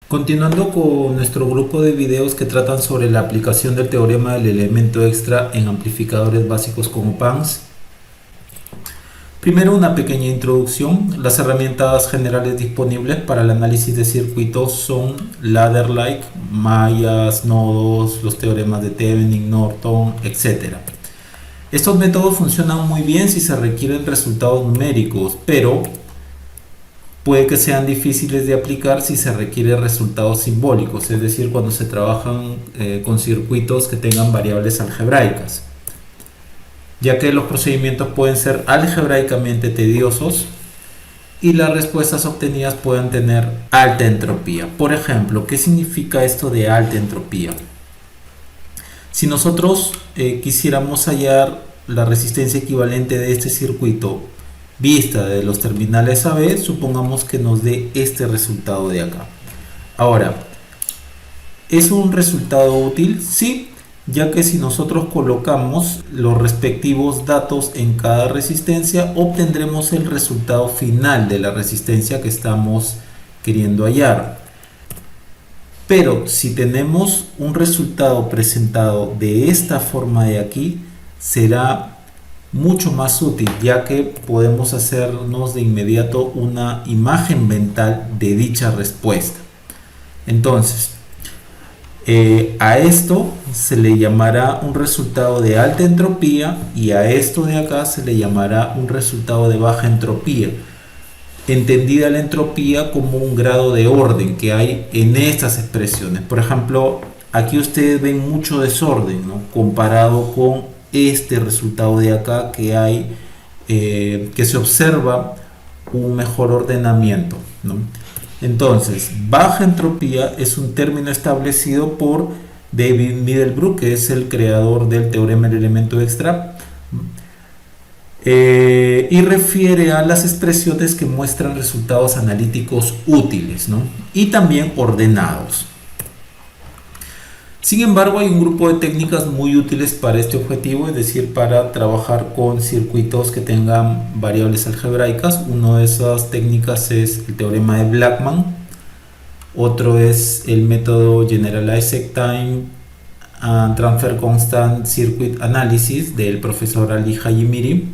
Continuando con nuestro grupo de videos que tratan sobre la aplicación del teorema del elemento extra en amplificadores básicos como OP-Amps. Primero, una pequeña introducción. Las herramientas generales disponibles para el análisis de circuitos son ladder-like, mallas, nodos, los teoremas de Thevenin, Norton, etc. Estos métodos funcionan muy bien si se requieren resultados numéricos, pero puede que sean difíciles de aplicar si se requieren resultados simbólicos, es decir, cuando se trabajan con circuitos que tengan variables algebraicas, ya que los procedimientos pueden ser algebraicamente tediosos y las respuestas obtenidas pueden tener alta entropía. Por ejemplo, ¿qué significa esto de alta entropía? Si nosotros quisiéramos hallar la resistencia equivalente de este circuito vista de los terminales AB, supongamos que nos dé este resultado de acá. Ahora, ¿es un resultado útil? Sí, ya que si nosotros colocamos los respectivos datos en cada resistencia, obtendremos el resultado final de la resistencia que estamos queriendo hallar. Pero si tenemos un resultado presentado de esta forma de aquí, será mucho más útil, ya que podemos hacernos de inmediato una imagen mental de dicha respuesta. Entonces, a esto se le llamará un resultado de alta entropía y a esto de acá se le llamará un resultado de baja entropía, entendida la entropía como un grado de orden que hay en estas expresiones. Por ejemplo, aquí ustedes ven mucho desorden, ¿no?, comparado con este resultado de acá que hay, que se observa un mejor ordenamiento, ¿no? Entonces, baja entropía es un término establecido por David Middlebrook, que es el creador del teorema del elemento extra, y refiere a las expresiones que muestran resultados analíticos útiles, ¿no?, y también ordenados. Sin embargo, hay un grupo de técnicas muy útiles para este objetivo, es decir, para trabajar con circuitos que tengan variables algebraicas. Una de esas técnicas es el teorema de Blackman, otro es el método Generalized Time and Transfer Constant Circuit Analysis del profesor Ali Hajimiri,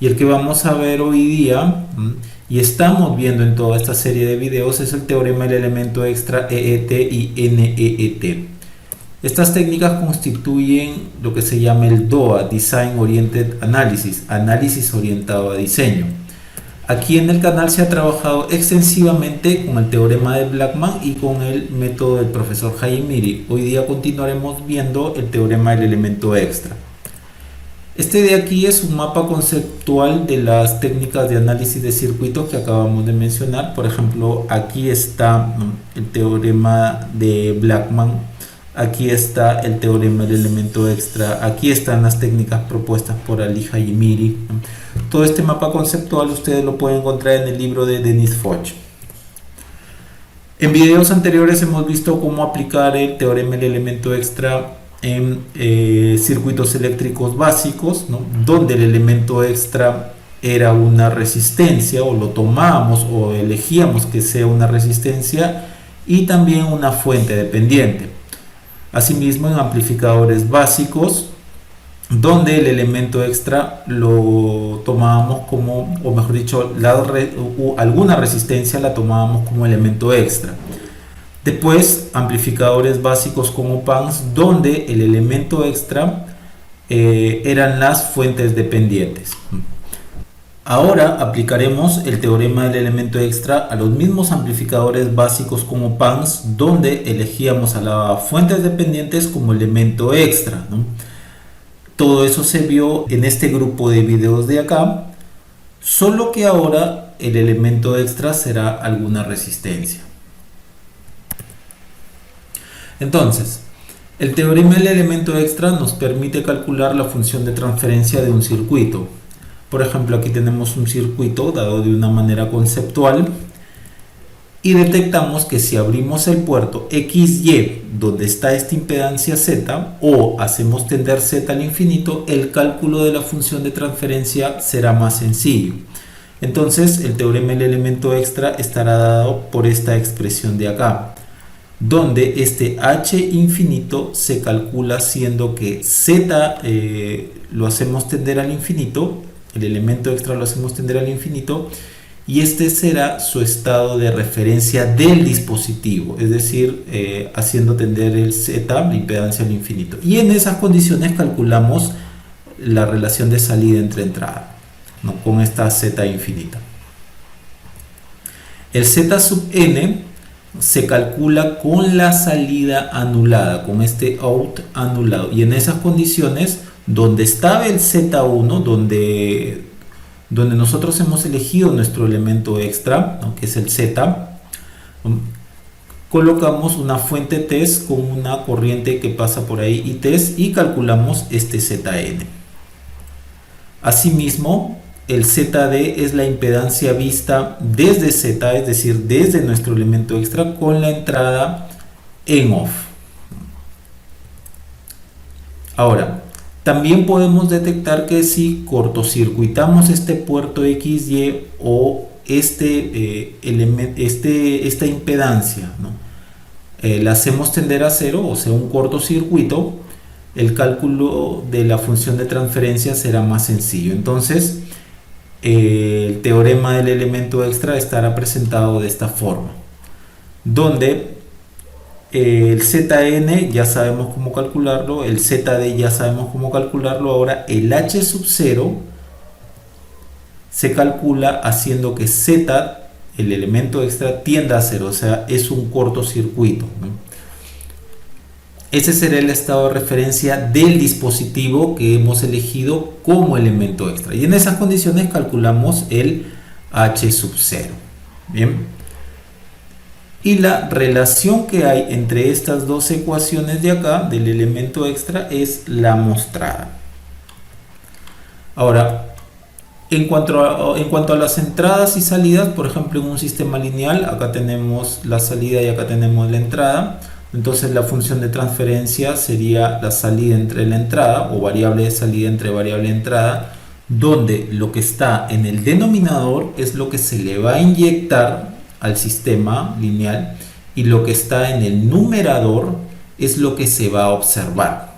y el que vamos a ver hoy día y estamos viendo en toda esta serie de videos es el teorema del elemento extra EET y NEET. Estas técnicas constituyen lo que se llama el DOA, Design Oriented Analysis, análisis orientado a diseño. Aquí en el canal se ha trabajado extensivamente con el teorema de Blackman y con el método del profesor Hajimiri. Hoy día continuaremos viendo el teorema del elemento extra. Este de aquí es un mapa conceptual de las técnicas de análisis de circuitos que acabamos de mencionar. Por ejemplo, aquí está el teorema de Blackman. Aquí está el teorema del elemento extra, aquí están las técnicas propuestas por Ali Hajimiri. Todo este mapa conceptual ustedes lo pueden encontrar en el libro de Denis Foch. En videos anteriores hemos visto cómo aplicar el teorema del elemento extra en circuitos eléctricos básicos, ¿no?, donde el elemento extra era una resistencia, o lo tomábamos o elegíamos que sea una resistencia, y también una fuente dependiente. Asimismo, en amplificadores básicos, donde el elemento extra lo tomábamos como, o mejor dicho, alguna resistencia la tomábamos como elemento extra. Después, amplificadores básicos como OP-Amps, donde el elemento extra eran las fuentes dependientes. Ahora aplicaremos el teorema del elemento extra a los mismos amplificadores básicos como OP-Amps, donde elegíamos a las fuentes dependientes como elemento extra, ¿no? Todo eso se vio en este grupo de videos de acá, solo que ahora el elemento extra será alguna resistencia. Entonces, el teorema del elemento extra nos permite calcular la función de transferencia de un circuito. Por ejemplo, aquí tenemos un circuito dado de una manera conceptual y detectamos que si abrimos el puerto XY donde está esta impedancia Z o hacemos tender Z al infinito, el cálculo de la función de transferencia será más sencillo. Entonces el teorema del elemento extra estará dado por esta expresión de acá, donde este h infinito se calcula siendo que z lo hacemos tender al infinito, el elemento extra lo hacemos tender al infinito, y este será su estado de referencia del dispositivo, es decir, haciendo tender el z, la impedancia al infinito. Y en esas condiciones calculamos la relación de salida entre entrada, ¿no? Con esta z infinita. El z sub n se calcula con la salida anulada, con este out anulado, y en esas condiciones donde estaba el z1, donde nosotros hemos elegido nuestro elemento extra, ¿no? Que es el z, colocamos una fuente test con una corriente que pasa por ahí y test, y calculamos este zn. Asimismo, el ZD es la impedancia vista desde Z, es decir, desde nuestro elemento extra, con la entrada en off. Ahora, también podemos detectar que si cortocircuitamos este puerto XY o esta impedancia, ¿no? La hacemos tender a cero, o sea, un cortocircuito, el cálculo de la función de transferencia será más sencillo. Entonces, el teorema del elemento extra estará presentado de esta forma, donde el Zn ya sabemos cómo calcularlo, el Zd ya sabemos cómo calcularlo. Ahora el h sub 0 se calcula haciendo que z, el elemento extra, tienda a 0, o sea, es un cortocircuito, ¿no? Ese será el estado de referencia del dispositivo que hemos elegido como elemento extra. Y en esas condiciones calculamos el h sub 0. Bien. Y la relación que hay entre estas dos ecuaciones de acá, del elemento extra, es la mostrada. Ahora, en cuanto a las entradas y salidas, por ejemplo, en un sistema lineal, acá tenemos la salida y acá tenemos la entrada. Entonces la función de transferencia sería la salida entre la entrada, o variable de salida entre variable de entrada, donde lo que está en el denominador es lo que se le va a inyectar al sistema lineal, y lo que está en el numerador es lo que se va a observar.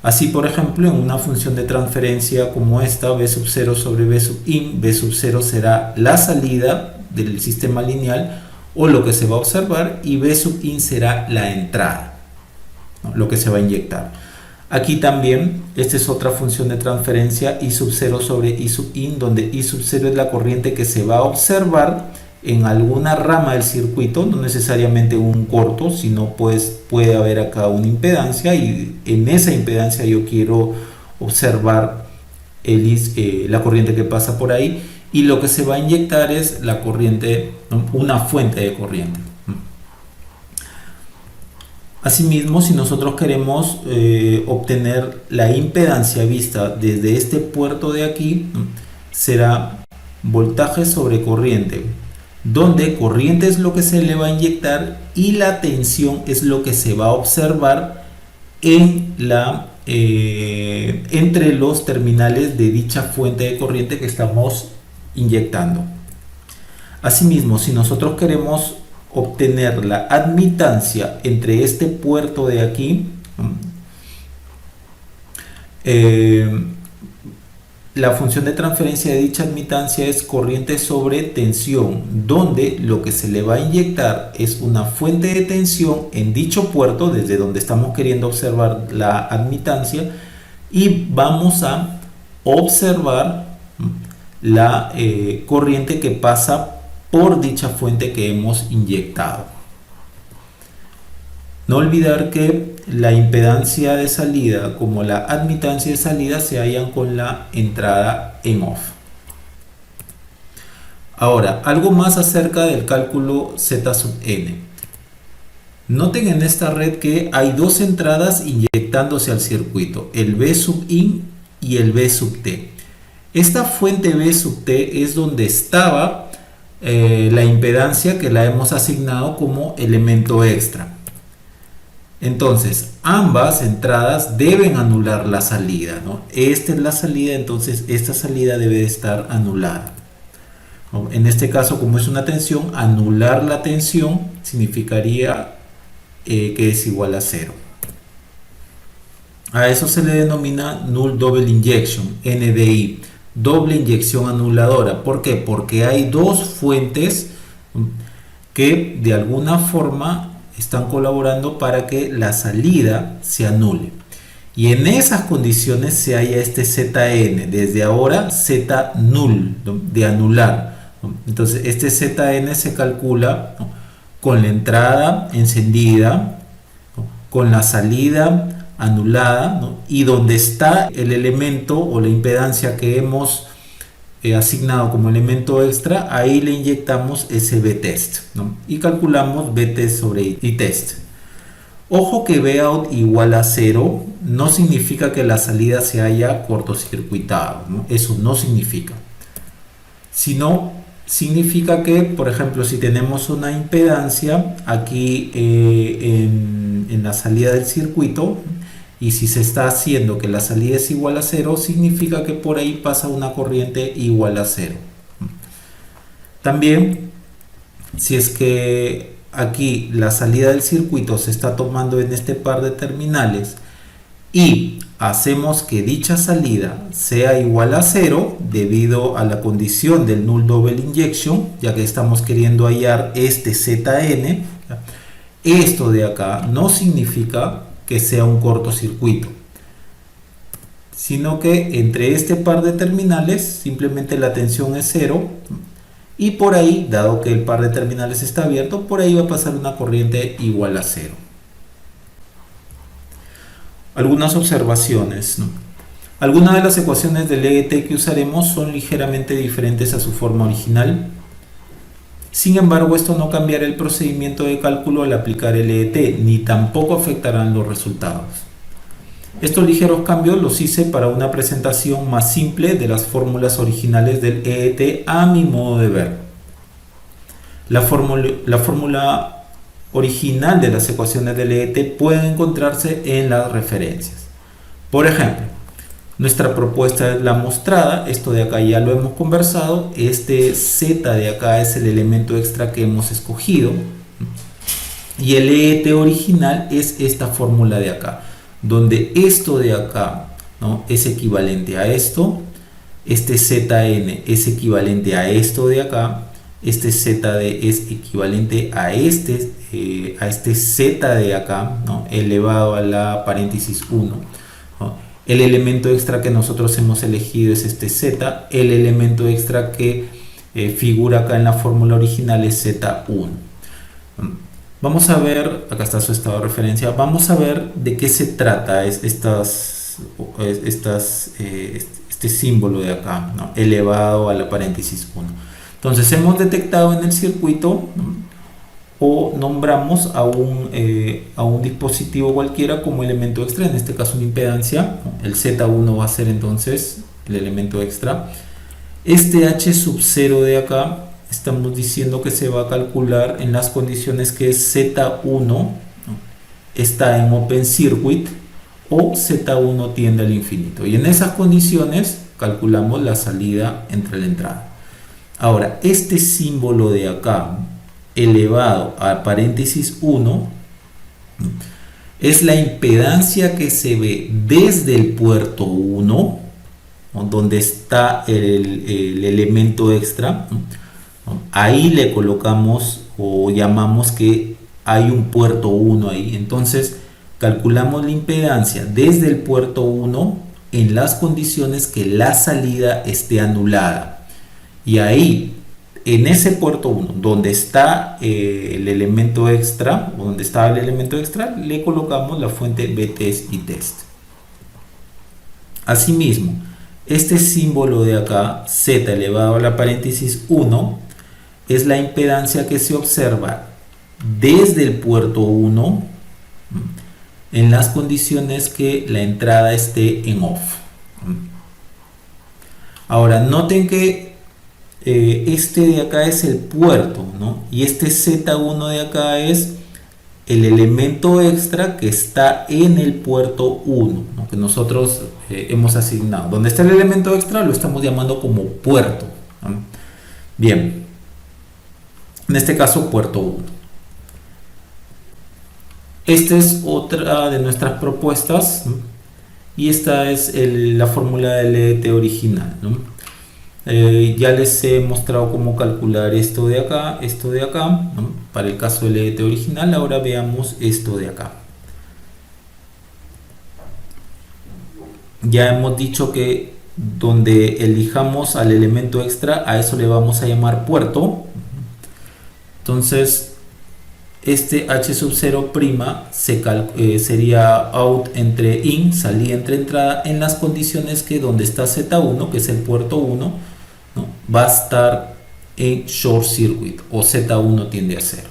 Así, por ejemplo, en una función de transferencia como esta, b sub 0 sobre b sub in, b sub 0 será la salida del sistema lineal, o lo que se va a observar, y b sub in será la entrada, ¿no? Lo que se va a inyectar. Aquí también, esta es otra función de transferencia, i sub 0 sobre i sub in, donde i sub 0 es la corriente que se va a observar en alguna rama del circuito, no necesariamente un corto, sino pues puede haber acá una impedancia, y en esa impedancia yo quiero observar la corriente que pasa por ahí, y lo que se va a inyectar es la corriente, una fuente de corriente. Asimismo, si nosotros queremos obtener la impedancia vista desde este puerto de aquí, será voltaje sobre corriente, donde corriente es lo que se le va a inyectar y la tensión es lo que se va a observar en entre los terminales de dicha fuente de corriente que estamos inyectando. Asimismo, si nosotros queremos obtener la admitancia entre este puerto de aquí, la función de transferencia de dicha admitancia es corriente sobre tensión, donde lo que se le va a inyectar es una fuente de tensión en dicho puerto, desde donde estamos queriendo observar la admitancia, y vamos a observar la corriente que pasa por dicha fuente que hemos inyectado. No olvidar que la impedancia de salida como la admitancia de salida se hallan con la entrada en off. Ahora, algo más acerca del cálculo Z sub n. Noten en esta red que hay dos entradas inyectándose al circuito, el B sub in y el B sub t. Esta fuente B sub t es donde estaba la impedancia que la hemos asignado como elemento extra. Entonces, ambas entradas deben anular la salida, ¿no? Esta es la salida, entonces esta salida debe de estar anulada. En este caso, como es una tensión, anular la tensión significaría que es igual a 0. A eso se le denomina Null Double Injection, NDI, doble inyección anuladora. ¿Por qué? Porque hay dos fuentes que de alguna forma están colaborando para que la salida se anule. Y en esas condiciones se halla este ZN, desde ahora Z null, de anular. Entonces este ZN se calcula con la entrada encendida, con la salida anulada, y donde está el elemento o la impedancia que hemos asignado como elemento extra, ahí le inyectamos ese Vtest, y calculamos Vtest sobre Itest. Ojo que Vout igual a 0 no significa que la salida se haya cortocircuitado, eso no significa, sino significa que, por ejemplo, si tenemos una impedancia aquí en la salida del circuito, y si se está haciendo que la salida es igual a 0, significa que por ahí pasa una corriente igual a 0. También, si es que aquí la salida del circuito se está tomando en este par de terminales y hacemos que dicha salida sea igual a 0 debido a la condición del Null Double Injection, ya que estamos queriendo hallar este ZN, esto de acá no significa que sea un cortocircuito, sino que entre este par de terminales simplemente la tensión es 0, y por ahí, dado que el par de terminales está abierto, por ahí va a pasar una corriente igual a 0. Algunas observaciones, Algunas de las ecuaciones del EET que usaremos son ligeramente diferentes a su forma original. Sin embargo, esto no cambiará el procedimiento de cálculo al aplicar el EET, ni tampoco afectarán los resultados. Estos ligeros cambios los hice para una presentación más simple de las fórmulas originales del EET a mi modo de ver. La fórmula original de las ecuaciones del EET puede encontrarse en las referencias. Por ejemplo, nuestra propuesta es la mostrada, esto de acá ya lo hemos conversado, este Z de acá es el elemento extra que hemos escogido, y el EET original es esta fórmula de acá, donde esto de acá, es equivalente a esto, este ZN es equivalente a esto de acá, este ZD es equivalente a este Z de acá, elevado a la paréntesis 1. El elemento extra que nosotros hemos elegido es este Z. El elemento extra que figura acá en la fórmula original es Z1. Vamos a ver, acá está su estado de referencia, vamos a ver de qué se trata este símbolo de acá, elevado a la paréntesis 1. Entonces hemos detectado en el circuito, o nombramos a un dispositivo cualquiera como elemento extra, en este caso una impedancia, el Z1 va a ser entonces el elemento extra. Este H sub 0 de acá, estamos diciendo que se va a calcular en las condiciones que Z1 está en open circuit o Z1 tiende al infinito, y en esas condiciones calculamos la salida entre la entrada. Ahora, este símbolo de acá, elevado a paréntesis 1, es la impedancia que se ve desde el puerto 1, donde está el elemento extra. Ahí le colocamos o llamamos que hay un puerto 1 ahí. Entonces calculamos la impedancia desde el puerto 1 en las condiciones que la salida esté anulada, y ahí en ese puerto 1 donde está el elemento extra, o donde estaba el elemento extra, le colocamos la fuente Vtest y test. Asimismo, este símbolo de acá, Z elevado a la paréntesis 1, es la impedancia que se observa desde el puerto 1 en las condiciones que la entrada esté en off. Ahora noten que este de acá es el puerto, y este Z1 de acá es el elemento extra que está en el puerto 1, que nosotros hemos asignado. Donde está el elemento extra lo estamos llamando como puerto, Bien, en este caso puerto 1. Esta es otra de nuestras propuestas, ¿no? Y esta es la fórmula del LET original, ¿no? Ya les he mostrado cómo calcular esto de acá, ¿no? Para el caso del LET original. Ahora veamos esto de acá. Ya hemos dicho que donde elijamos al elemento extra, a eso le vamos a llamar puerto. Entonces este h sub 0' sería out entre in, salida entre entrada, en las condiciones que donde está Z1, que es el puerto 1, ¿no? Va a estar en short circuit, o Z1 tiende a 0.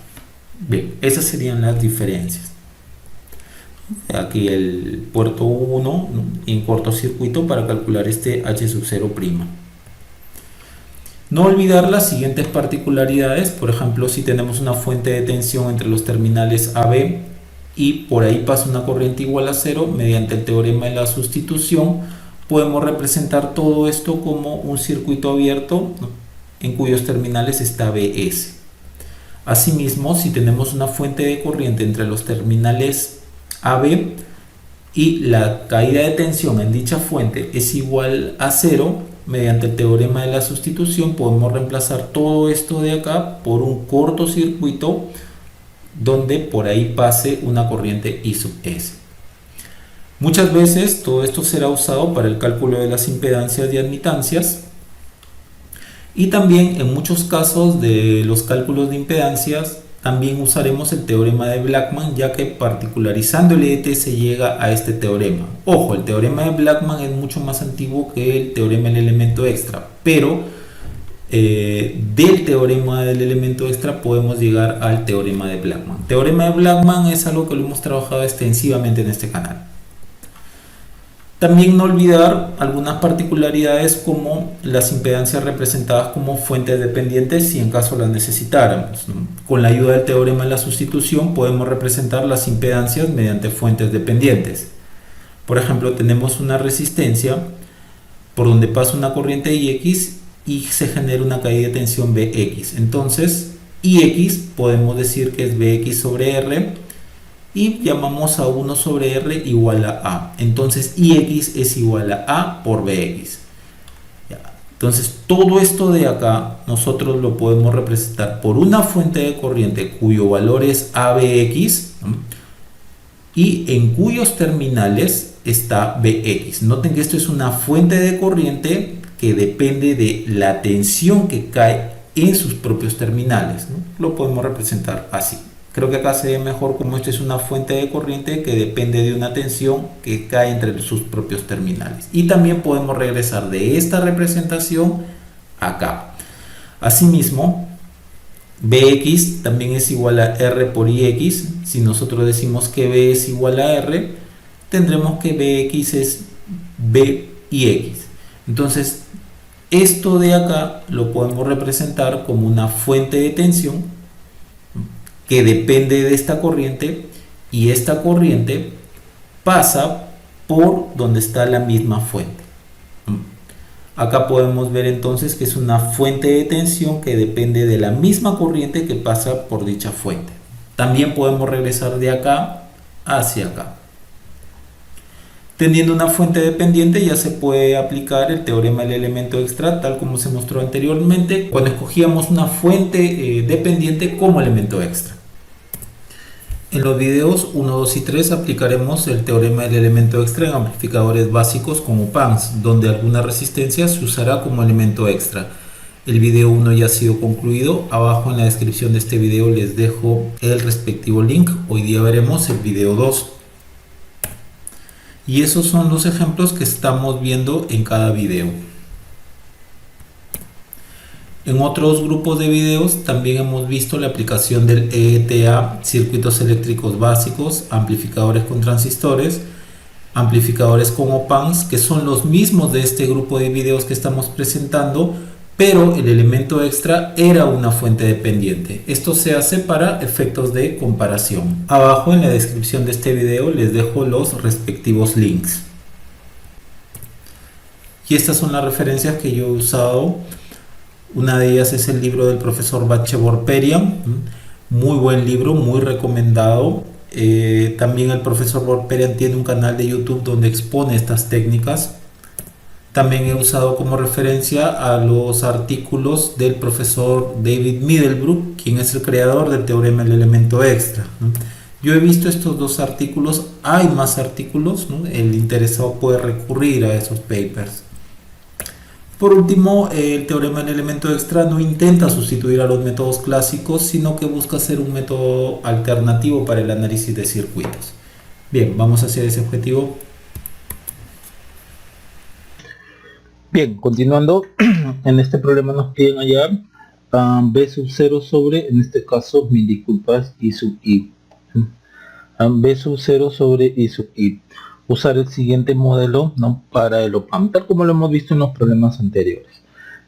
Bien, esas serían las diferencias. Aquí el puerto 1, ¿no? En cortocircuito para calcular este h sub 0'. No olvidar las siguientes particularidades. Por ejemplo, si tenemos una fuente de tensión entre los terminales AB y por ahí pasa una corriente igual a 0, mediante el teorema de la sustitución podemos representar todo esto como un circuito abierto, ¿no? En cuyos terminales está BS. Asimismo, si tenemos una fuente de corriente entre los terminales AB y la caída de tensión en dicha fuente es igual a 0, mediante el teorema de la sustitución podemos reemplazar todo esto de acá por un cortocircuito donde por ahí pase una corriente I sub S. Muchas veces todo esto será usado para el cálculo de las impedancias y admitancias, y también en muchos casos de los cálculos de impedancias también usaremos el teorema de Blackman, ya que particularizando el LET se llega a este teorema. Ojo, el teorema de Blackman es mucho más antiguo que el teorema del elemento extra, pero del teorema del elemento extra podemos llegar al teorema de Blackman. El teorema de Blackman es algo que lo hemos trabajado extensivamente en este canal. También no olvidar algunas particularidades como las impedancias representadas como fuentes dependientes si en caso las necesitáramos, ¿no? Con la ayuda del teorema de la sustitución podemos representar las impedancias mediante fuentes dependientes. Por ejemplo, tenemos una resistencia por donde pasa una corriente IX y se genera una caída de tensión BX. Entonces, IX podemos decir que es BX sobre R, y llamamos a 1 sobre R igual a. Entonces IX es igual a por BX. Entonces todo esto de acá nosotros lo podemos representar por una fuente de corriente cuyo valor es ABX, ¿no? Y en cuyos terminales está BX. Noten que esto es una fuente de corriente que depende de la tensión que cae en sus propios terminales, ¿no? Lo podemos representar así. Creo que acá se ve mejor como esto es una fuente de corriente que depende de una tensión que cae entre sus propios terminales. Y también podemos regresar de esta representación acá. Asimismo, Bx también es igual a R por Ix. Si nosotros decimos que B es igual a R, tendremos que Bx es Bix. Entonces, esto de acá lo podemos representar como una fuente de tensión que depende de esta corriente, y esta corriente pasa por donde está la misma fuente. Acá podemos ver entonces que es una fuente de tensión que depende de la misma corriente que pasa por dicha fuente. También podemos regresar de acá hacia acá. Teniendo una fuente dependiente ya se puede aplicar el teorema del elemento extra, tal como se mostró anteriormente cuando escogíamos una fuente dependiente como elemento extra. En los videos 1, 2 y 3 aplicaremos el teorema del elemento extra en amplificadores básicos como OP-AMPs, donde alguna resistencia se usará como elemento extra. El video 1 ya ha sido concluido. Abajo en la descripción de este video les dejo el respectivo link. Hoy día veremos el video 2. Y esos son los ejemplos que estamos viendo en cada video. En otros grupos de videos también hemos visto la aplicación del ETA, circuitos eléctricos básicos, amplificadores con transistores, amplificadores con OP-AMPs, que son los mismos de este grupo de videos que estamos presentando, pero el elemento extra era una fuente dependiente. Esto se hace para efectos de comparación. Abajo en la descripción de este video les dejo los respectivos links. Y estas son las referencias que yo he usado Una de ellas es el libro del profesor Batche-Borperian, muy buen libro, muy recomendado. También el profesor Borperian tiene un canal de YouTube donde expone estas técnicas. También he usado como referencia a los artículos del profesor David Middlebrook, quien es el creador del teorema del elemento extra. Yo he visto estos dos artículos, hay más artículos, ¿no? El interesado puede recurrir a esos papers. Por último, el teorema del elemento extra no intenta sustituir a los métodos clásicos, sino que busca ser un método alternativo para el análisis de circuitos. Bien, vamos hacia ese objetivo. Bien, continuando, en este problema nos piden hallar B sub 0 sobre, en este caso, mil disculpas, I sub I. B sub 0 sobre I sub I. Usar el siguiente modelo, ¿no?, para el OPAMP, tal como lo hemos visto en los problemas anteriores.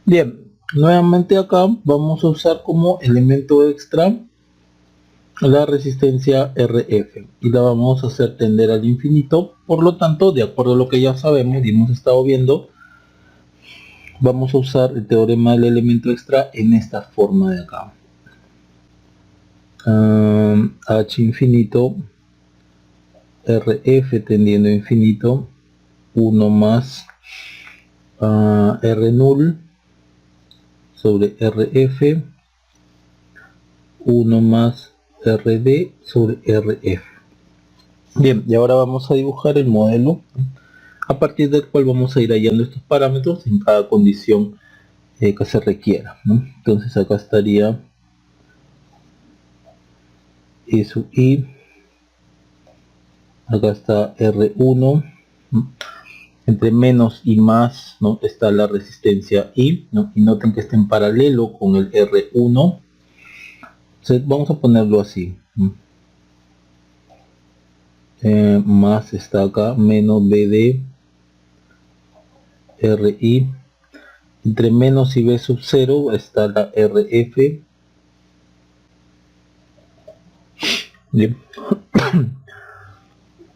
Bien, nuevamente acá vamos a usar como elemento extra la resistencia RF y la vamos a hacer tender al infinito. Por lo tanto, de acuerdo a lo que ya sabemos y hemos estado viendo, vamos a usar el teorema del elemento extra en esta forma de acá. H infinito RF tendiendo a infinito, 1 más R null sobre RF, 1 más RD sobre RF. Bien, y ahora vamos a dibujar el modelo a partir del cual vamos a ir hallando estos parámetros en cada condición que se requiera, ¿no? Entonces acá estaría I sub I, acá está R1, ¿no? Entre menos y más, ¿no?, está la resistencia I, ¿no? Y noten que está en paralelo con el R1. Entonces vamos a ponerlo así, ¿no? Más está acá, menos BD RI. Entre menos y B sub 0 está la RF. Bien.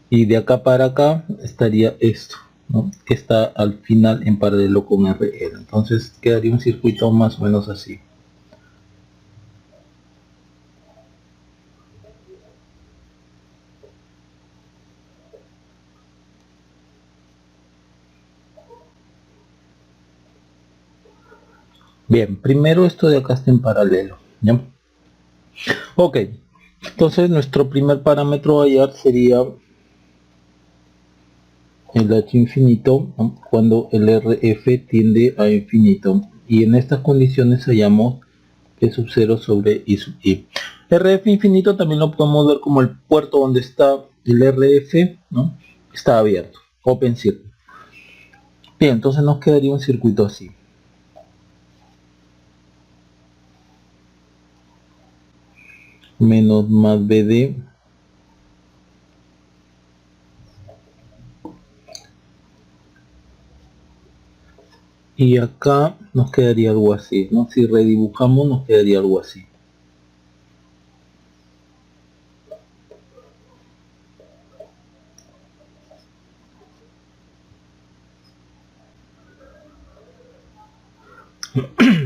Y de acá para acá estaría esto, ¿no?, que está al final en paralelo con RL. Entonces quedaría un circuito más o menos así. Bien, primero esto de acá está en paralelo, ¿ya? Ok, entonces nuestro primer parámetro a hallar sería el H infinito, ¿no?, cuando el RF tiende a infinito, y en estas condiciones hallamos P sub 0 sobre I sub I. RF infinito también lo podemos ver como el puerto donde está el RF, ¿no?, está abierto, open circuit. Bien, entonces nos quedaría un circuito así. Menos más BD y acá nos quedaría algo así, ¿no? Si redibujamos nos quedaría algo así.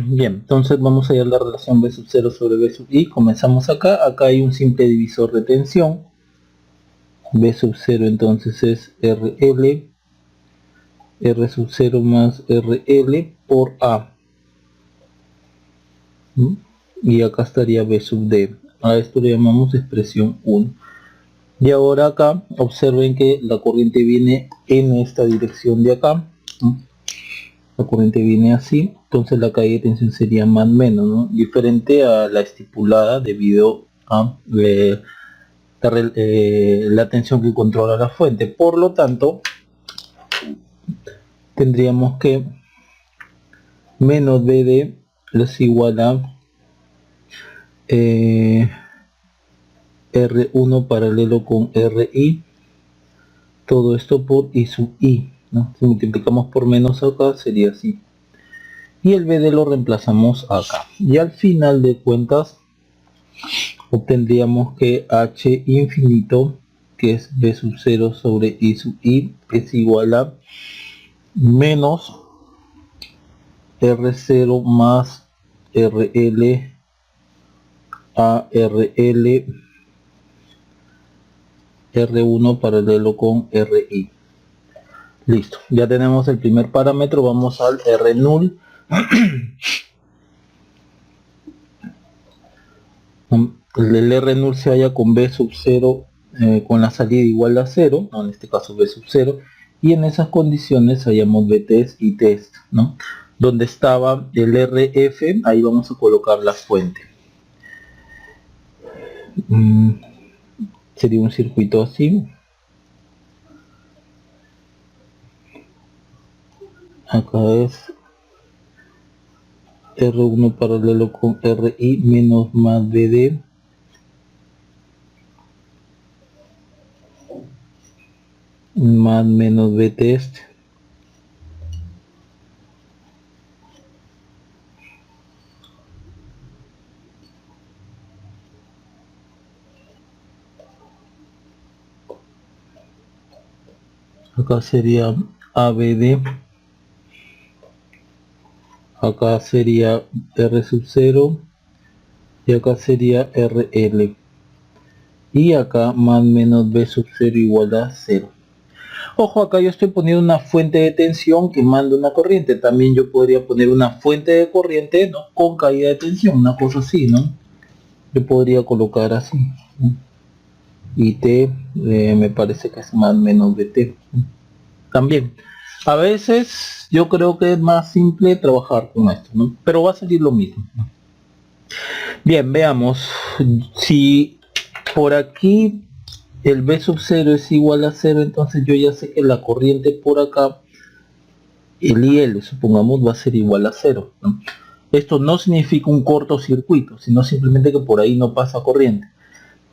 Bien, entonces vamos a hallar la relación B sub 0 sobre B sub I. Comenzamos acá, acá hay un simple divisor de tensión. B sub 0 entonces es RL, R sub 0 más RL por A. Y acá estaría B sub D. A esto le llamamos expresión 1. Y ahora acá observen que la corriente viene en esta dirección de acá. La corriente viene así, entonces la caída de tensión sería más menos, ¿no?, diferente a la estipulada debido a la tensión que controla la fuente. Por lo tanto, tendríamos que menos BD es igual a R1 paralelo con RI, todo esto por I sub I, ¿no? Si multiplicamos por menos acá sería así, y el BD lo reemplazamos acá, y al final de cuentas obtendríamos que H infinito, que es B sub 0 sobre I sub I, es igual a menos R0 más RL a RL, R1 paralelo con RI. Listo, ya tenemos el primer parámetro. Vamos al R null. El R null se halla con B sub 0, con la salida igual a 0, ¿no? En este caso B sub 0, y en esas condiciones hallamos btest y test, ¿no? Donde estaba el RF, ahí vamos a colocar la fuente. Sería un circuito así. Acá es R1 paralelo con RI menos más BD más menos btest acá sería ABD, acá sería R sub 0 y acá sería RL, y acá más menos B sub 0 igual a 0. Ojo, acá yo estoy poniendo una fuente de tensión que manda una corriente. También yo podría poner una fuente de corriente, ¿no?, con caída de tensión, una cosa así, ¿no? Yo podría colocar así, ¿no? Y T me parece que es más menos BT. También, a veces yo creo que es más simple trabajar con esto, ¿no? Pero va a salir lo mismo, ¿no? Bien, veamos. Si por aquí el B sub 0 es igual a 0, entonces yo ya sé que la corriente por acá, el IL, supongamos, va a ser igual a 0, ¿no? Esto no significa un cortocircuito, sino simplemente que por ahí no pasa corriente.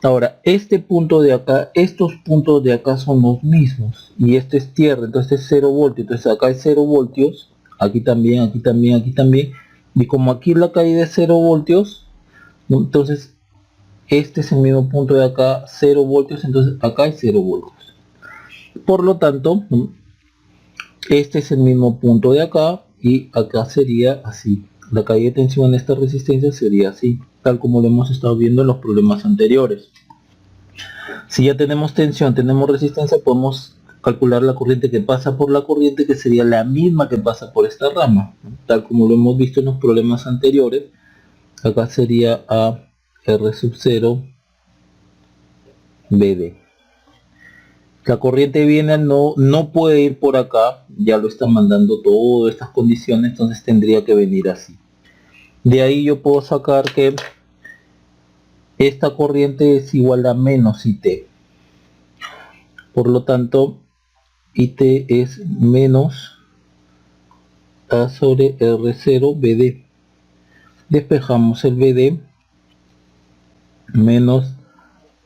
Ahora, este punto de acá, estos puntos de acá son los mismos, y este es tierra, entonces es 0 voltios, entonces acá es 0 voltios, aquí también, aquí también, aquí también, y como aquí la caída es 0 voltios, ¿no?, entonces este es el mismo punto de acá, 0 voltios, entonces acá hay 0 voltios. Por lo tanto, ¿no?, este es el mismo punto de acá, y acá sería así. La caída de tensión en esta resistencia sería así, tal como lo hemos estado viendo en los problemas anteriores. Si ya tenemos tensión, tenemos resistencia, podemos calcular la corriente que pasa por la corriente, que sería la misma que pasa por esta rama, ¿no?, tal como lo hemos visto en los problemas anteriores. Acá sería a R sub 0 BD. La corriente viene, no puede ir por acá, ya lo está mandando todas estas condiciones, entonces tendría que venir así. De ahí yo puedo sacar que esta corriente es igual a menos IT. Por lo tanto, IT es menos A sobre R0 BD. Despejamos el BD, menos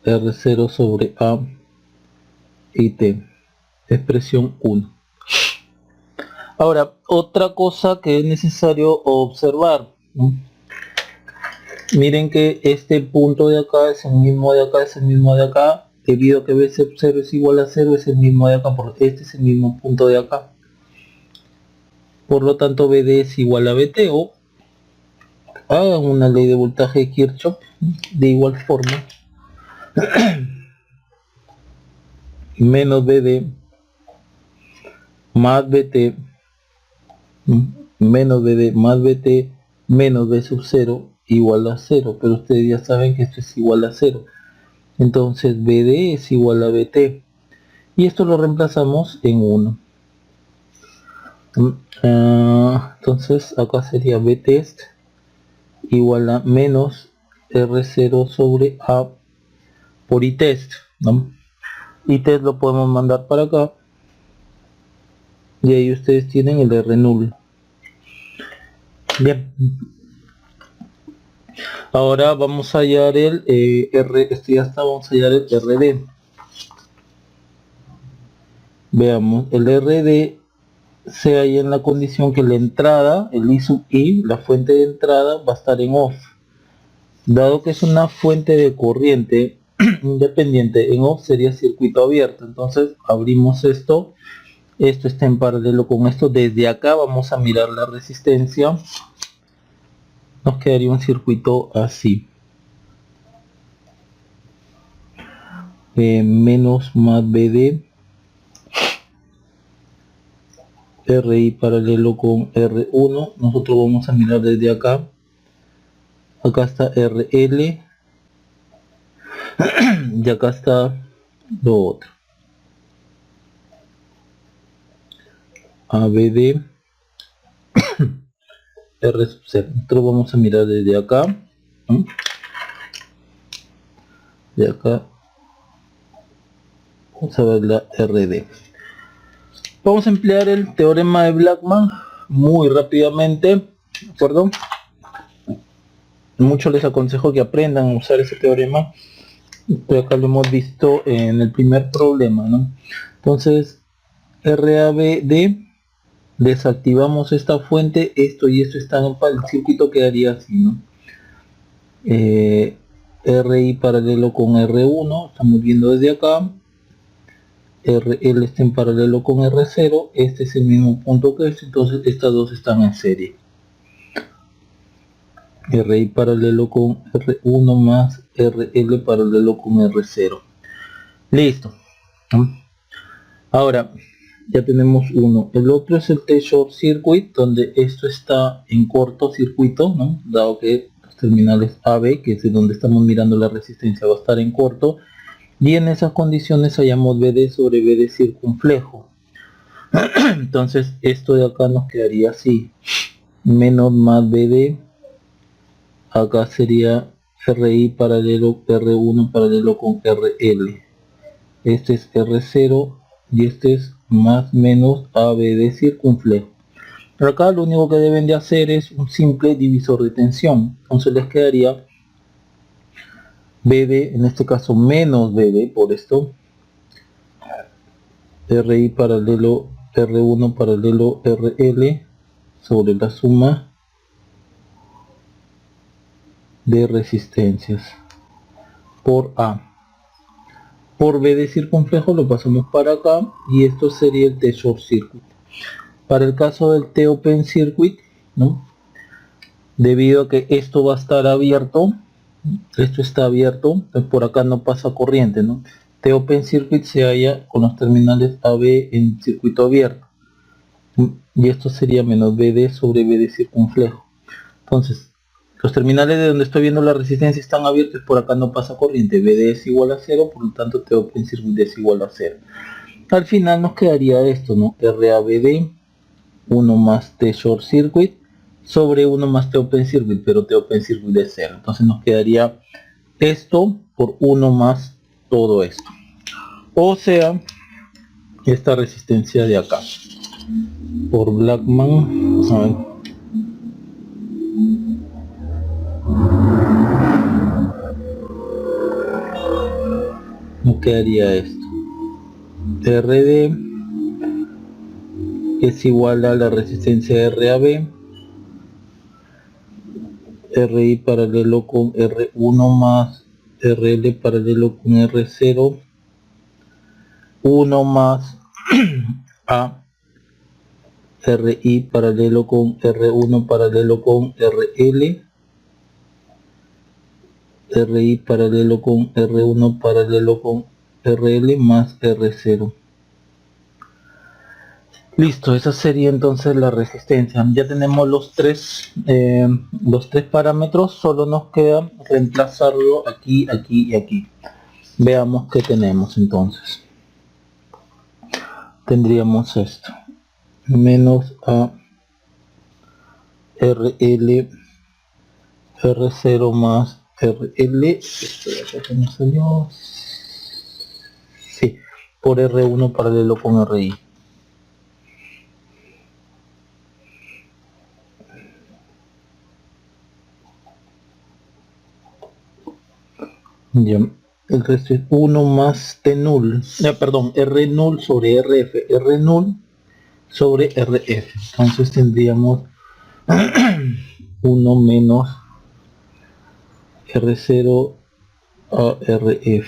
R0 sobre A IT, expresión 1. Ahora, otra cosa que es necesario observar, ¿no? Miren que este punto de acá es el mismo de acá, es el mismo de acá, debido a que B sub 0 es igual a 0, es el mismo de acá, porque este es el mismo punto de acá. Por lo tanto, BD es igual a BT, o hagan una ley de voltaje de Kirchhoff de igual forma. Menos BD más BT menos BD más BT menos B sub 0 igual a 0, pero ustedes ya saben que esto es igual a 0, entonces BD es igual a BT, y esto lo reemplazamos en 1. Entonces acá sería Btest igual a menos R0 sobre A por Itest, ¿no? Itest lo podemos mandar para acá, y ahí ustedes tienen el R null. Bien, ahora vamos a hallar el vamos a hallar el RD. Veamos, el RD se halla en la condición que la entrada, el I sub I, la fuente de entrada, va a estar en off. Dado que es una fuente de corriente independiente, en off sería circuito abierto. Entonces abrimos esto está en paralelo con esto. Desde acá vamos a mirar la resistencia, nos quedaría un circuito así. Menos más BD, RI paralelo con R1. Nosotros vamos a mirar desde acá. Acá está RL y acá está lo otro. ABD R sub 0. Nosotros vamos a mirar desde acá. De acá vamos a ver la RD. Vamos a emplear el teorema de Blackman muy rápidamente, ¿de acuerdo? Mucho les aconsejo que aprendan a usar ese teorema, pero acá lo hemos visto en el primer problema, ¿no? Entonces, RABD, desactivamos esta fuente, esto y esto están en el circuito, quedaría así, ¿no? RI paralelo con R1, estamos viendo desde acá. RL está en paralelo con R0, este es el mismo punto que este, entonces estas dos están en serie. RI paralelo con R1 más RL paralelo con R0. Listo. Ahora ya tenemos uno. El otro es el T-short circuit, donde esto está en cortocircuito, ¿no? Dado que los terminales AB, que es de donde estamos mirando la resistencia, va a estar en corto. Y en esas condiciones hallamos BD sobre BD circunflejo. Entonces esto de acá nos quedaría así. Menos más BD. Acá sería RI paralelo R1 paralelo con RL. Este es R0 y este es más menos ABD circunflejo. Pero acá lo único que deben de hacer es un simple divisor de tensión. Entonces les quedaría BD, en este caso menos BD, por esto. RI paralelo R1 paralelo RL sobre la suma de resistencias por A. Por BD circunflejo lo pasamos para acá y esto sería el T-short circuit. Para el caso del T open circuit, ¿no? Debido a que esto va a estar abierto, esto está abierto, pues por acá no pasa corriente, ¿no? T open circuit se halla con los terminales AB en circuito abierto y esto sería menos BD sobre BD circunflejo. Entonces los terminales de donde estoy viendo la resistencia están abiertos, por acá no pasa corriente, BD es igual a 0, por lo tanto T open circuit es igual a 0. Al final nos quedaría esto, ¿no? RABD 1 más T short circuit sobre 1 más T open circuit, pero T open circuit es 0. Entonces nos quedaría esto por 1 más todo esto. O sea, esta resistencia de acá. Por Blackman, a ver. Nos quedaría esto. RD es igual a la resistencia RAB. RI paralelo con R1 más RL paralelo con R0. 1 más A. RI paralelo con R1 paralelo con RL. RI paralelo con R1 paralelo con RL más R0. Listo, esa sería entonces la resistencia. Ya tenemos los tres parámetros, solo nos queda reemplazarlo aquí, aquí y aquí. Veamos qué tenemos entonces. Tendríamos esto. Menos a RL R0 más RL. Esto de acá que nos salió. Sí, por R1 paralelo con RI. Ya, el resto es 1 más T null, perdón, R null sobre RF, R null sobre RF. Entonces tendríamos 1 menos R0 a RF.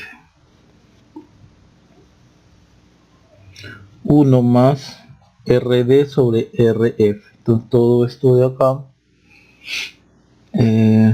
1 más RD sobre RF. Entonces todo esto de acá Eh,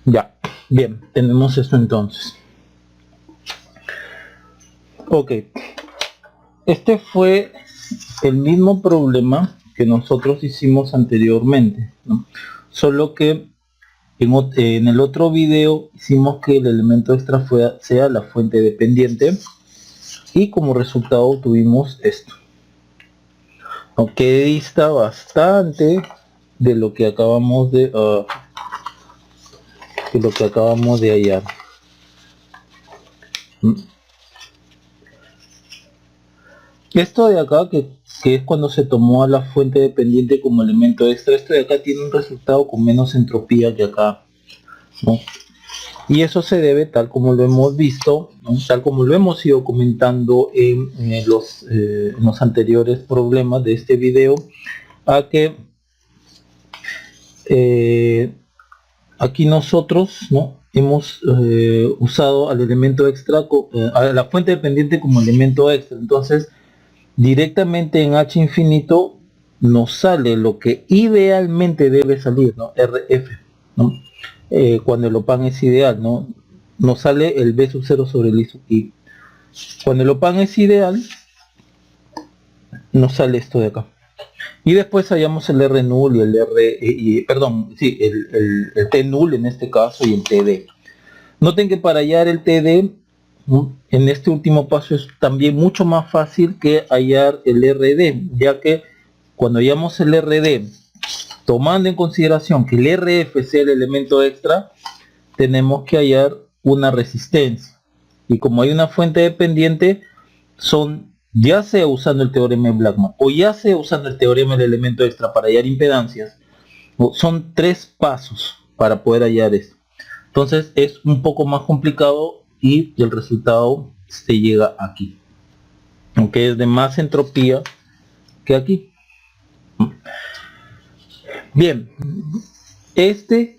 ya, bien, tenemos esto entonces. Ok, este fue el mismo problema que nosotros hicimos anteriormente, ¿no? Solo que en el otro video hicimos que el elemento extra sea la fuente dependiente y como resultado tuvimos esto, aunque dista bastante de lo que acabamos de hallar. Esto de acá, que es cuando se tomó a la fuente dependiente como elemento extra, esto de acá tiene un resultado con menos entropía que acá, ¿no? Y eso se debe, tal como lo hemos visto, ¿no? Tal como lo hemos ido comentando en los anteriores problemas de este video, a que aquí nosotros, ¿no?, hemos usado al elemento extra, a la fuente dependiente como elemento extra. Entonces directamente en H infinito nos sale lo que idealmente debe salir, ¿no? RF, ¿no? Cuando el OPAN es ideal, ¿no? Nos sale el B sub 0 sobre el I sub I. Cuando el OPAN es ideal, nos sale esto de acá. Y después hallamos el R null y el el T null en este caso y el TD. Noten que para hallar el TD, ¿no?, en este último paso es también mucho más fácil que hallar el RD, ya que cuando hallamos el RD, tomando en consideración que el RF sea el elemento extra, tenemos que hallar una resistencia. Y como hay una fuente dependiente, son, ya sea usando el teorema de Blackman o ya sea usando el teorema del elemento extra para hallar impedancias, son 3 pasos para poder hallar esto. Entonces es un poco más complicado y el resultado se llega aquí, aunque es de más entropía que aquí. Bien, este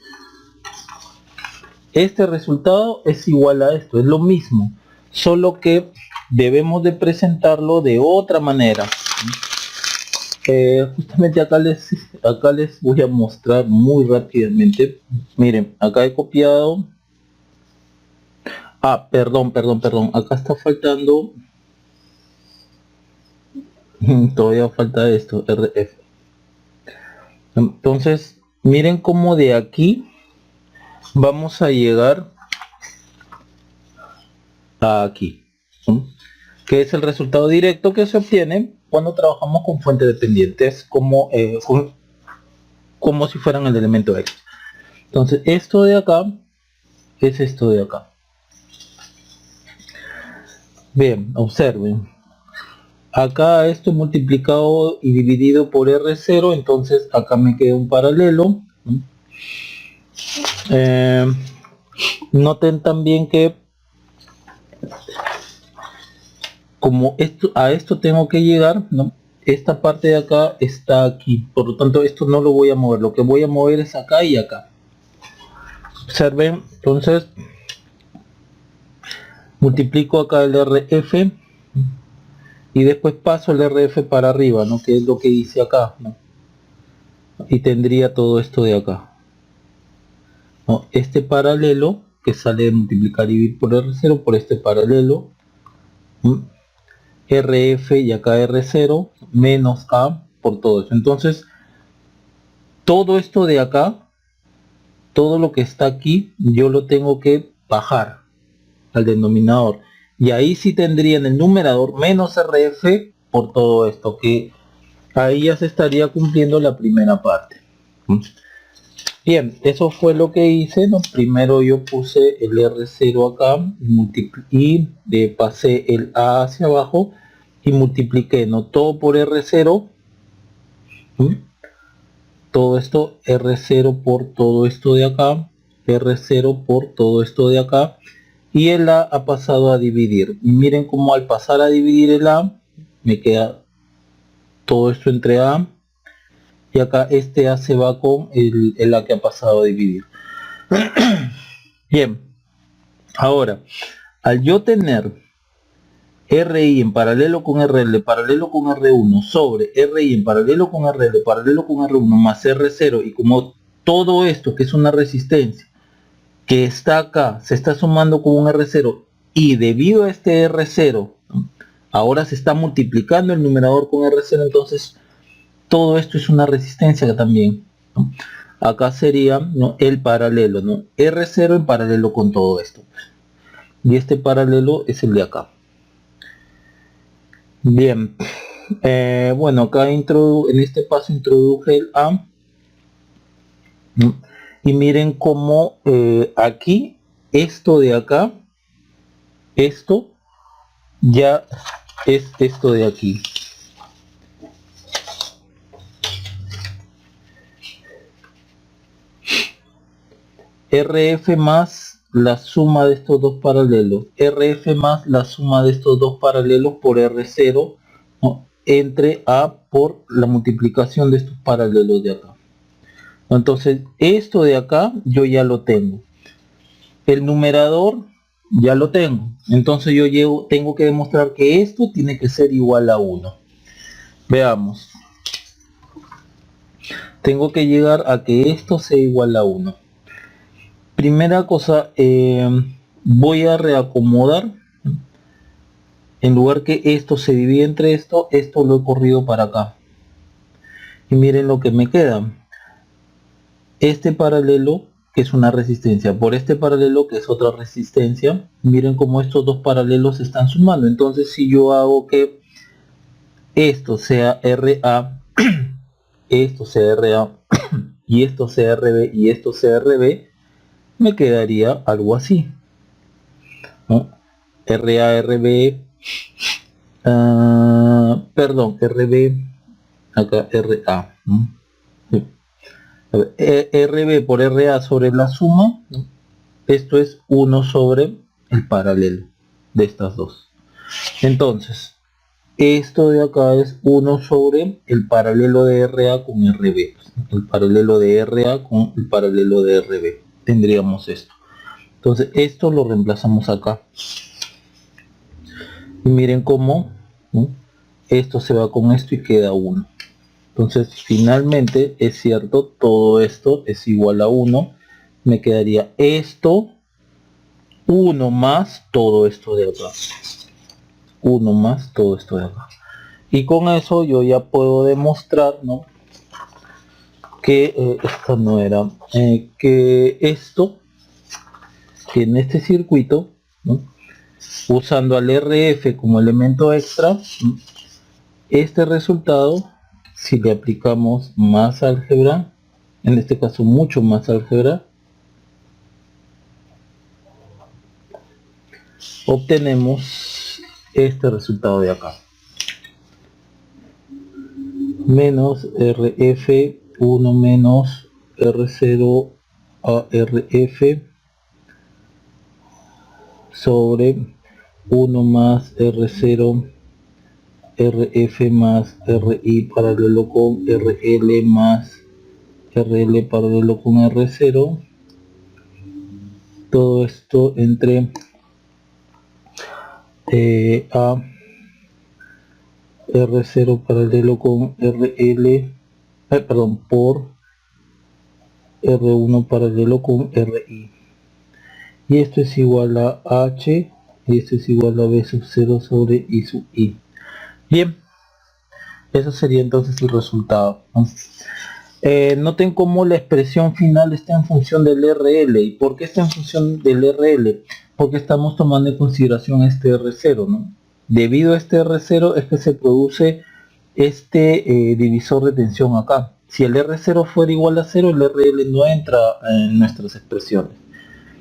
resultado es igual a esto, es lo mismo, solo que debemos de presentarlo de otra manera. Justamente acá les voy a mostrar muy rápidamente. Miren, acá he copiado. Perdón, acá está faltando. Todavía falta esto, RF. Entonces, miren cómo de aquí vamos a llegar a aquí, ¿sí?, que es el resultado directo que se obtiene cuando trabajamos con fuentes dependientes como si fueran el elemento X. Entonces, esto de acá es esto de acá. Bien, observen. Acá esto multiplicado y dividido por R0, entonces acá me queda un paralelo. Noten también que como a esto tengo que llegar, ¿no?, esta parte de acá está aquí, por lo tanto esto no lo voy a mover, lo que voy a mover es acá y acá. Observen, entonces multiplico acá el RF y después paso el RF para arriba, ¿no?, que es lo que hice acá, ¿no?, y tendría todo esto de acá, ¿no?, este paralelo que sale de multiplicar y dividir por R0 por este paralelo, ¿no?, RF y acá R0 menos A por todo eso. Entonces todo esto de acá, todo lo que está aquí, yo lo tengo que bajar al denominador, y ahí sí tendría en el numerador menos RF por todo esto, que ahí ya se estaría cumpliendo la primera parte. Bien, eso fue lo que hice, ¿no? Primero yo puse el R0 acá y pasé el A hacia abajo y multipliqué, ¿no?, todo por R0, todo esto R0 por todo esto de acá, R0 por todo esto de acá, y el A ha pasado a dividir, y miren cómo al pasar a dividir el A me queda todo esto entre A, y acá este A se va con el A que ha pasado a dividir. Bien, ahora al yo tener RI en paralelo con RL, paralelo con R1, sobre RI en paralelo con RL, paralelo con R1, más R0, y como todo esto que es una resistencia que está acá se está sumando con un R0, y debido a este R0 ahora se está multiplicando el numerador con R0, entonces todo esto es una resistencia también, ¿no? Acá sería, ¿no?, el paralelo, ¿no?, R0 en paralelo con todo esto, y este paralelo es el de acá. Bien, bueno, acá en este paso introduje el A, ¿no?, y miren cómo aquí esto de acá, esto ya es esto de aquí. RF más la suma de estos dos paralelos, RF más la suma de estos dos paralelos por R0, ¿no?, entre A por la multiplicación de estos paralelos de acá. Entonces esto de acá yo ya lo tengo, el numerador ya lo tengo, entonces yo tengo que demostrar que esto tiene que ser igual a 1. Veamos, tengo que llegar a que esto sea igual a 1. Primera cosa, voy a reacomodar, en lugar que esto se divide entre esto lo he corrido para acá, y miren lo que me queda, este paralelo que es una resistencia por este paralelo que es otra resistencia, miren cómo estos dos paralelos se están sumando. Entonces si yo hago que esto sea RA, esto sea RA, y esto sea RB, y esto sea RB, me quedaría algo así, ¿no? RA, RB, perdón, RB, acá RA, ¿no? Sí. RB por RA sobre la suma, ¿no?, esto es 1 sobre el paralelo de estas dos. Entonces esto de acá es 1 sobre el paralelo de RA con RB, el paralelo de RA con el paralelo de RB, tendríamos esto. Entonces esto lo reemplazamos acá, y miren cómo, ¿no?, esto se va con esto y queda 1. Entonces finalmente es cierto, todo esto es igual a 1, me quedaría esto 1 más todo esto de acá, 1 más todo esto de acá, y con eso yo ya puedo demostrar, ¿no?, que esto no era, que esto, que en este circuito, ¿no?, usando al RF como elemento extra, ¿no?, este resultado, si le aplicamos más álgebra, en este caso mucho más álgebra, obtenemos este resultado de acá, menos RF 1 menos R0 a RF sobre 1 más R0 RF más RI paralelo con RL más RL paralelo con R0, todo esto entre a R0 paralelo con RL, perdón, por R1 paralelo con RI, y esto es igual a H, y esto es igual a B sub 0 sobre I sub I. Bien, eso sería entonces el resultado, ¿no? Noten cómo la expresión final está en función del RL. ¿Y por qué está en función del RL? Porque estamos tomando en consideración este R0, ¿no? Debido a este R0 es que se produce este divisor de tensión acá. Si el R0 fuera igual a 0, el RL no entra en nuestras expresiones.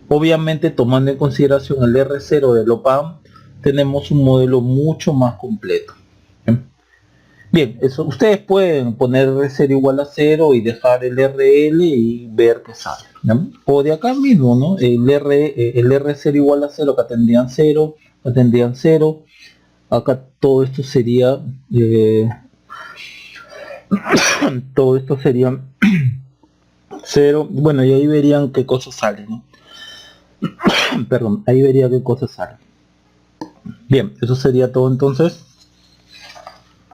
Obviamente, tomando en consideración el R0 del op-amp, tenemos un modelo mucho más completo, ¿bien? Bien, eso ustedes pueden poner R0 igual a 0 y dejar el RL y ver qué sale, ¿no? O de acá mismo, ¿no? El R0 igual a 0, acá tendrían 0, acá tendrían 0, acá todo esto sería, todo esto sería 0, bueno, y ahí verían qué cosas salen, ¿no? Perdón, ahí vería qué cosas salen. Bien, eso sería todo entonces.